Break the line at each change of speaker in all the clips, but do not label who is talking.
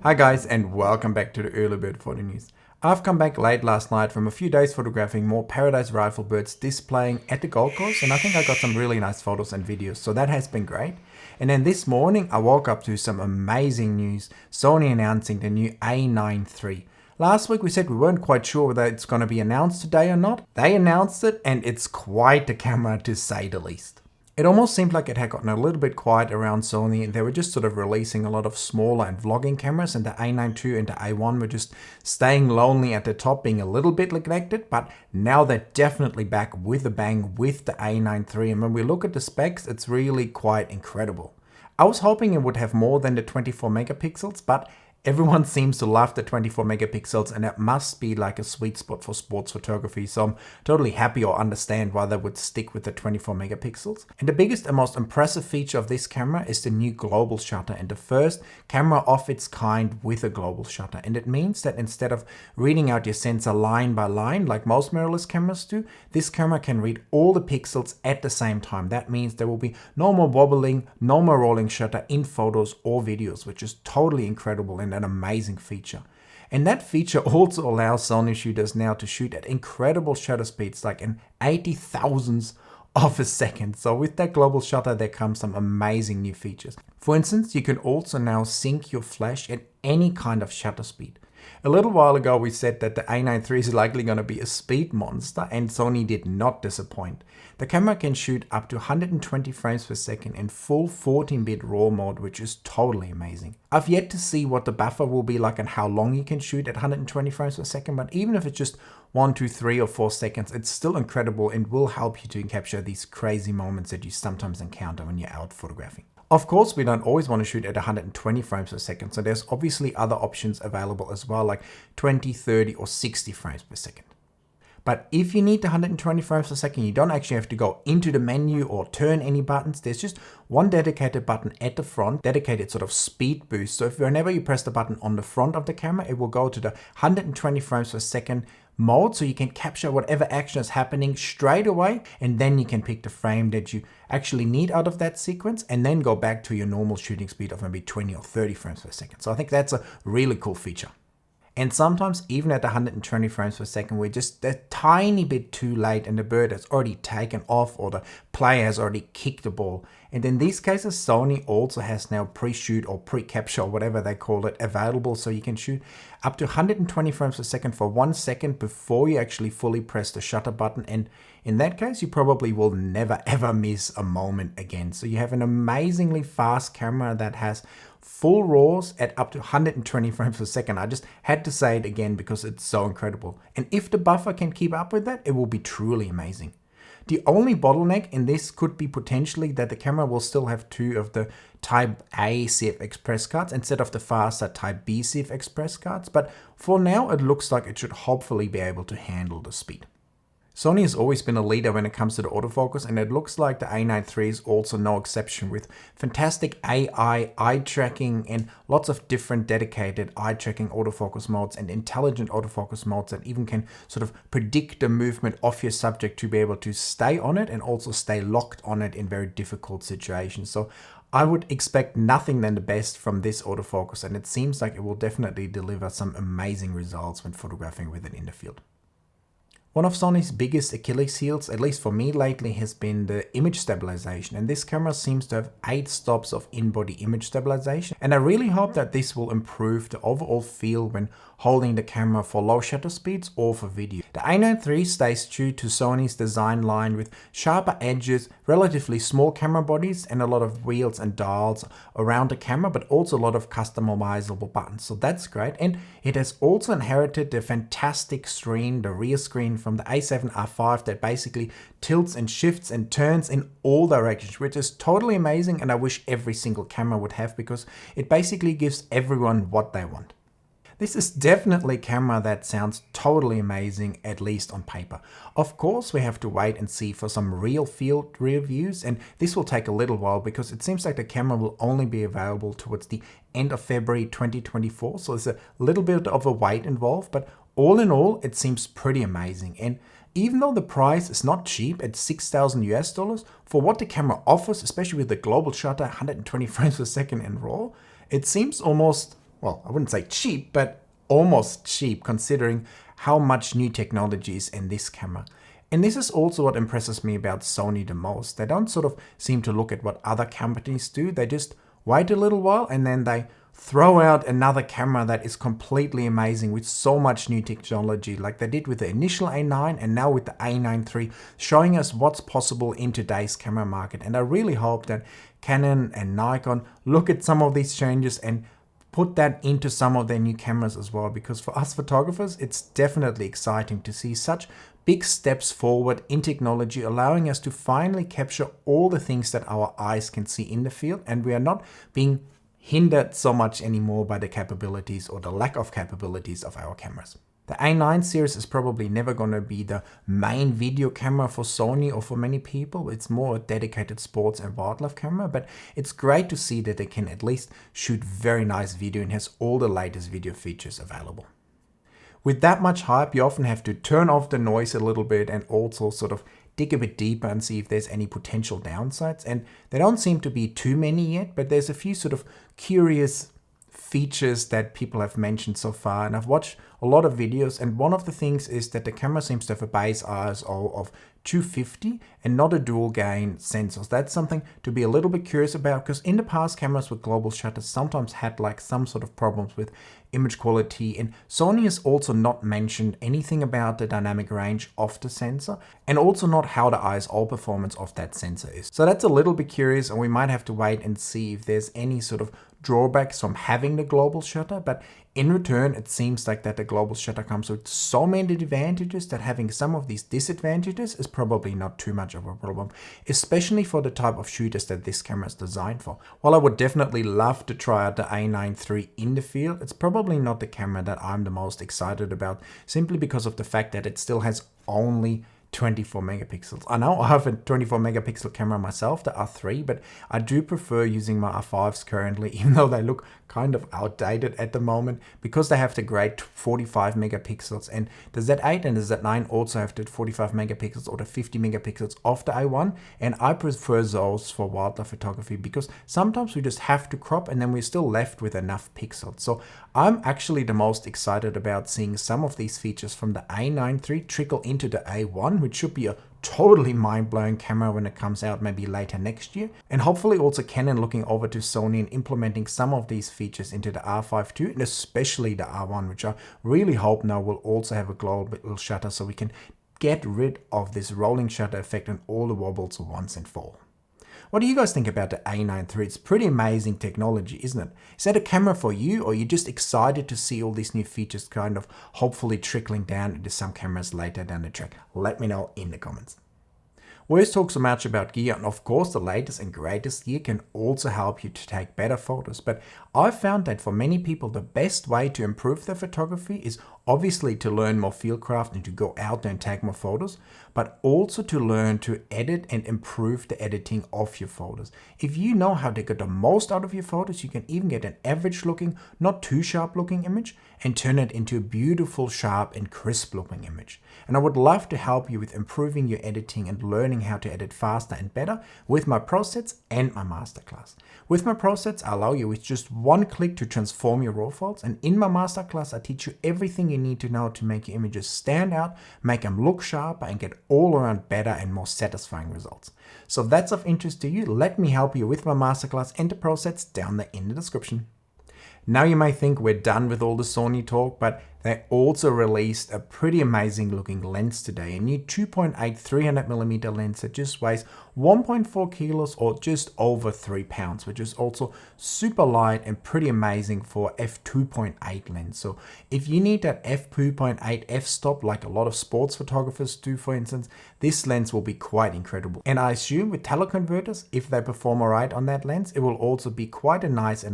Hi guys, and welcome back to the early bird photo news. I've come back late last night from a few days photographing more paradise rifle birds displaying at the Gold Coast, and I think I got some really nice photos and videos, so that has been great. And then this morning I woke up to some amazing news, Sony announcing the new A9 III. Last week we said we weren't quite sure whether it's going to be announced today or not. They announced it, and it's quite a camera to say the least. It almost seemed like it had gotten a little bit quiet around Sony. They were just sort of releasing a lot of smaller and vlogging cameras, and the A9 II and the A1 were just staying lonely at the top, being a little bit neglected, but now they're definitely back with a bang with the A9 III, and when we look at the specs, it's really quite incredible. I was hoping it would have more than the 24 megapixels, but everyone seems to love the 24 megapixels, and it must be like a sweet spot for sports photography, so I'm totally happy or understand why they would stick with the 24 megapixels. And the biggest and most impressive feature of this camera is the new global shutter, and the first camera of its kind with a global shutter. And it means that instead of reading out your sensor line by line like most mirrorless cameras do, this camera can read all the pixels at the same time. That means there will be no more wobbling, no more rolling shutter in photos or videos, which is totally incredible and an amazing feature. And that feature also allows Sony shooters now to shoot at incredible shutter speeds, like in 80,000ths of a second. So with that global shutter there comes some amazing new features. For instance, you can also now sync your flash at any kind of shutter speed. A little while ago we said that the A9 III is likely going to be a speed monster, and Sony did not disappoint. The camera can shoot up to 120 frames per second in full 14-bit RAW mode, which is totally amazing. I've yet to see what the buffer will be like and how long you can shoot at 120 frames per second, but even if it's just 1, 2, 3 or 4 seconds, it's still incredible and will help you to capture these crazy moments that you sometimes encounter when you're out photographing. Of course, we don't always want to shoot at 120 frames per second, so there's obviously other options available as well, like 20, 30 or 60 frames per second. But if you need the 120 frames per second, you don't actually have to go into the menu or turn any buttons. There's just one dedicated button at the front, dedicated sort of speed boost. So if whenever you press the button on the front of the camera, it will go to the 120 frames per second mode, so you can capture whatever action is happening straight away, and then you can pick the frame that you actually need out of that sequence and then go back to your normal shooting speed of maybe 20 or 30 frames per second. So I think that's a really cool feature. And sometimes even at 120 frames per second, we're just a tiny bit too late and the bird has already taken off or the player has already kicked the ball. And in these cases, Sony also has now pre-shoot or pre-capture or whatever they call it available, so you can shoot up to 120 frames per second for 1 second before you actually fully press the shutter button. And in that case, you probably will never ever miss a moment again. So you have an amazingly fast camera that has full RAWs at up to 120 frames per second. I just had to say it again because it's so incredible. And if the buffer can keep up with that, it will be truly amazing. The only bottleneck in this could be potentially that the camera will still have 2 of the Type A CF Express cards instead of the faster Type B CF Express cards, but for now it looks like it should hopefully be able to handle the speed. Sony has always been a leader when it comes to the autofocus, and it looks like the A9 III is also no exception, with fantastic AI eye tracking and lots of different dedicated eye tracking autofocus modes and intelligent autofocus modes that even can sort of predict the movement of your subject to be able to stay on it and also stay locked on it in very difficult situations. So I would expect nothing than the best from this autofocus, and it seems like it will definitely deliver some amazing results when photographing with it in the field. One of Sony's biggest Achilles heels, at least for me lately, has been the image stabilization, and this camera seems to have 8 stops of in-body image stabilization, and I really hope that this will improve the overall feel when holding the camera for low shutter speeds or for video. The A9 III stays true to Sony's design line with sharper edges, relatively small camera bodies, and a lot of wheels and dials around the camera, but also a lot of customizable buttons, so that's great. And it has also inherited the fantastic screen, the rear screen from the A7R5, that basically tilts and shifts and turns in all directions, which is totally amazing, and I wish every single camera would have, because it basically gives everyone what they want. This is definitely a camera that sounds totally amazing, at least on paper. Of course, we have to wait and see for some real field reviews, and this will take a little while because it seems like the camera will only be available towards the end of February 2024, so there's a little bit of a wait involved, but all in all, it seems pretty amazing. And even though the price is not cheap at $6,000 for what the camera offers, especially with the global shutter, 120 frames per second in RAW, it seems almost well, I wouldn't say cheap, but almost cheap considering how much new technology is in this camera. And this is also what impresses me about Sony the most. They don't sort of seem to look at what other companies do. They just wait a little while and then they throw out another camera that is completely amazing with so much new technology, like they did with the initial A9 and now with the A9 III, showing us what's possible in today's camera market. And I really hope that Canon and Nikon look at some of these changes and put that into some of their new cameras as well, because for us photographers, it's definitely exciting to see such big steps forward in technology, allowing us to finally capture all the things that our eyes can see in the field, and we are not being hindered so much anymore by the capabilities or the lack of capabilities of our cameras. The A9 series is probably never going to be the main video camera for Sony or for many people. It's more a dedicated sports and wildlife camera, but it's great to see that they can at least shoot very nice video and has all the latest video features available. With that much hype, you often have to turn off the noise a little bit and also sort of dig a bit deeper and see if there's any potential downsides. And there don't seem to be too many yet, but there's a few sort of curious features that people have mentioned so far, and I've watched a lot of videos, and one of the things is that the camera seems to have a base ISO of 250 and not a dual gain sensor. That's something to be a little bit curious about, because in the past cameras with global shutters sometimes had like some sort of problems with image quality, and Sony has also not mentioned anything about the dynamic range of the sensor and also not how the ISO performance of that sensor is. So that's a little bit curious, and we might have to wait and see if there's any sort of drawbacks from having the global shutter, but in return it seems like that the global shutter comes with so many advantages that having some of these disadvantages is probably not too much of a problem, especially for the type of shooters that this camera is designed for. While I would definitely love to try out the A9 III in the field, it's probably not the camera that I'm the most excited about, simply because of the fact that it still has only 24 megapixels. I know I have a 24 megapixel camera myself, the R3, but I do prefer using my R5s currently, even though they look kind of outdated at the moment, because they have the great 45 megapixels, and the Z8 and the Z9 also have the 45 megapixels or the 50 megapixels of the A1, and I prefer those for wildlife photography because sometimes we just have to crop and then we're still left with enough pixels. So I'm actually the most excited about seeing some of these features from the A9 III trickle into the A1, which should be a totally mind-blowing camera when it comes out maybe later next year. And hopefully also Canon looking over to Sony and implementing some of these features into the R5 too, and especially the R1, which I really hope now will also have a global shutter so we can get rid of this rolling shutter effect and all the wobbles once and for all. What do you guys think about the A9 III? It's pretty amazing technology, isn't it? Is that a camera for you, or are you just excited to see all these new features kind of hopefully trickling down into some cameras later down the track? Let me know in the comments. We always talk so much about gear, and of course the latest and greatest gear can also help you to take better photos, but I've found that for many people the best way to improve their photography is obviously to learn more fieldcraft and to go out there and take more photos, but also to learn to edit and improve the editing of your photos. If you know how to get the most out of your photos, you can even get an average looking, not too sharp looking image and turn it into a beautiful, sharp and crisp looking image. And I would love to help you with improving your editing and learning how to edit faster and better with my PROSETS and my masterclass. With my PROSETS, I allow you with just one click to transform your RAW files, and in my masterclass I teach you everything you need to know to make your images stand out, make them look sharper and get all around better and more satisfying results. So if that's of interest to you, let me help you with my masterclass and the PROSETS down there in the description. Now you may think we're done with all the Sony talk, but they also released a pretty amazing looking lens today, a new 2.8 300mm lens that just weighs 1.4 kilos or just over 3 pounds, which is also super light and pretty amazing for f2.8 lens. So if you need that f2.8 f-stop like a lot of sports photographers do, for instance, this lens will be quite incredible. And I assume with teleconverters, if they perform alright on that lens, it will also be quite a nice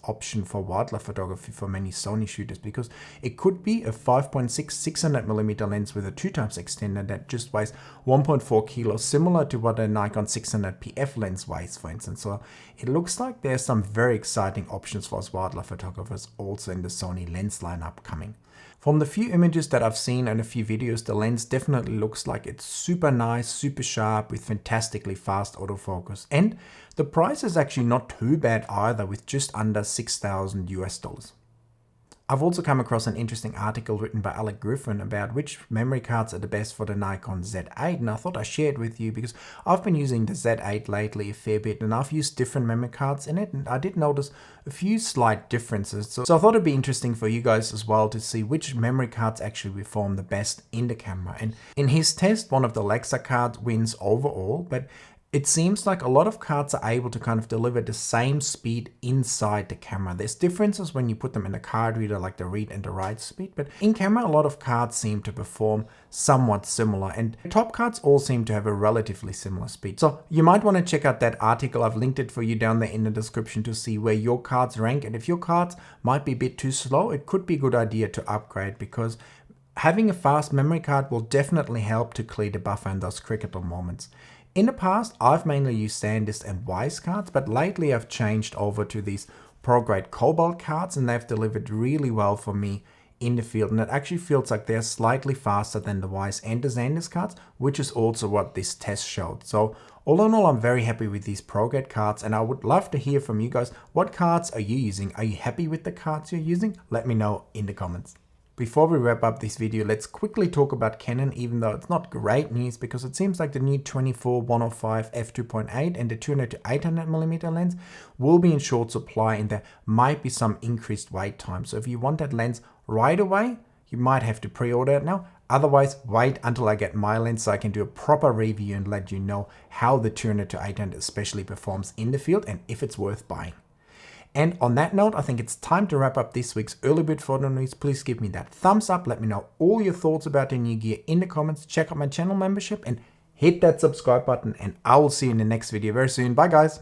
option for wildlife photography for many Sony shooters, because it could be a 5.6 600mm lens with a 2x extender that just weighs 1.4 kilos, similar to what a Nikon 600 PF lens weighs, for instance. So it looks like there's some very exciting options for us wildlife photographers also in the Sony lens lineup coming. From the few images that I've seen and a few videos, the lens definitely looks like it's super nice, super sharp with fantastically fast autofocus. And the price is actually not too bad either, with just under $6,000 US. I've also come across an interesting article written by Alec Griffin about which memory cards are the best for the Nikon Z8, and I thought I'd share it with you because I've been using the Z8 lately a fair bit, and I've used different memory cards in it, and I did notice a few slight differences. So I thought it'd be interesting for you guys as well to see which memory cards actually perform the best in the camera. And in his test, one of the Lexa cards wins overall, but it seems like a lot of cards are able to kind of deliver the same speed inside the camera. There's differences when you put them in a card reader, like the read and the write speed, but in camera, a lot of cards seem to perform somewhat similar, and top cards all seem to have a relatively similar speed. So you might want to check out that article. I've linked it for you down there in the description to see where your cards rank, and if your cards might be a bit too slow, it could be a good idea to upgrade, because having a fast memory card will definitely help to clear the buffer in those critical moments. In the past, I've mainly used SanDisk and Wise cards, but lately I've changed over to these pro-grade Cobalt cards, and they've delivered really well for me in the field. And it actually feels like they're slightly faster than the Wise and the SanDisk cards, which is also what this test showed. So all in all, I'm very happy with these pro-grade cards, and I would love to hear from you guys. What cards are you using? Are you happy with the cards you're using? Let me know in the comments. Before we wrap up this video, let's quickly talk about Canon, even though it's not great news, because it seems like the new 24-105 f2.8 and the 200 to 800mm lens will be in short supply, and there might be some increased wait time. So if you want that lens right away, you might have to pre-order it now. Otherwise, wait until I get my lens so I can do a proper review and let you know how the 200 to 800 especially performs in the field and if it's worth buying. And on that note, I think it's time to wrap up this week's early bit photo news. Please give me that thumbs up. Let me know all your thoughts about the new gear in the comments. Check out my channel membership and hit that subscribe button. And I will see you in the next video very soon. Bye guys.